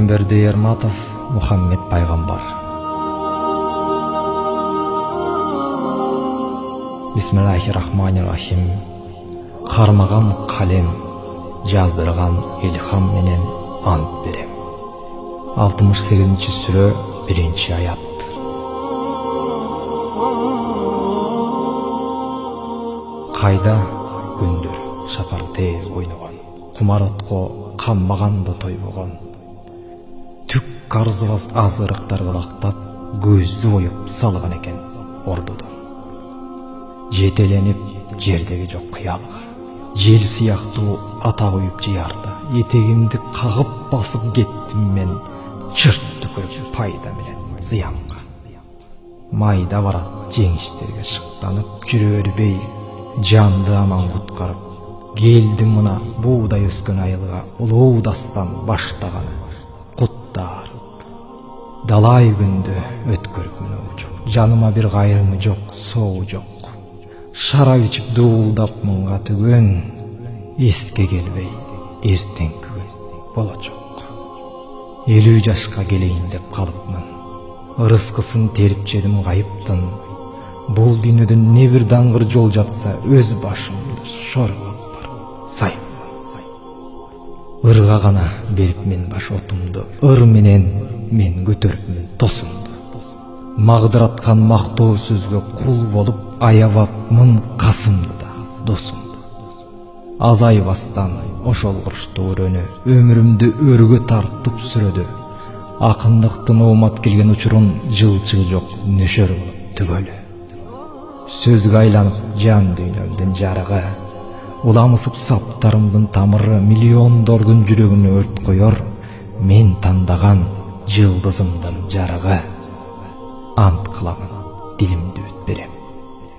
Пейгамберди Ерматов Мухаммед пайгамбар. Бисмиллахир-рахманир-рахим. Кармаган калем, жаздырган илхам менен ант берем. 68-сүрө 1-аят. Кайда күндүр шапарте ойногон, кумар отко каммаганда тойбогон, түк карызыбас азырыктар кылактап, көздү оюп салган экен ордудун. Жетеленип жердеги жок кыялга, жел сыяктуу ата коюп жыярда, этегимди кагып басып кеттим мен, чырт түкүрүп пайда менен зыянга. Майда барат жеңиштерге шыктанып, жүрө бербей жанды аман куткарып, келдим мына буудай өскөн айылга, улуу дастан баштаганы куттарып. Далай күндү өткөрүп мүнөбү жок, жаныма бир кайрымы жок, соогу жок. Шарап ичип дуулдап мынга түгөн, эске келбей эртеңки күн болочок. 50 жашка келейин деп калыпмын, ырыскысын терип жедим кайыптын. Бул дүйнөдөн не бир даңгыр жол жатса, өз башымды шоргоп барып сайыпмын. Ырга гана берип мен баш отумду, ыр менен мен көтөрүпмүн тосумду. Магдыраткан мактоо сөзгө кул болуп, аябапмын касымды да досумду. Азайбастан ошол курчтуу өрөнү, өмүрүмдү өргө тартып сүрөдү. Акындыктын оомат келген учурун жылчыгы жок нөшөр болуп түгөлү. Сөзгө айланып жан дүйнөмдүн жарыгы, уламысып саптарымдын тамыры, миллиондордун жүрөгүнө өрт коёр, мен тандаган жылдызымдын жарыгы. Ант кыламын, дилимди бүт берем,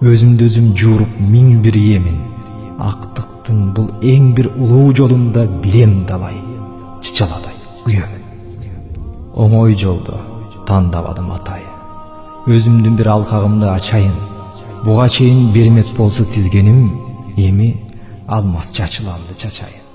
өзүмдү өзүм жууруп миң бир эмин. Актыктын бул эң бир улуу жолунда билем далай, чычаладай күйөмүн. Оңой жолду тандабадым атай, өзүмдүн бир алкагымды ачайын. Буга чейин бермек болсо тизгеним, эми алмас чачыламды чачайын.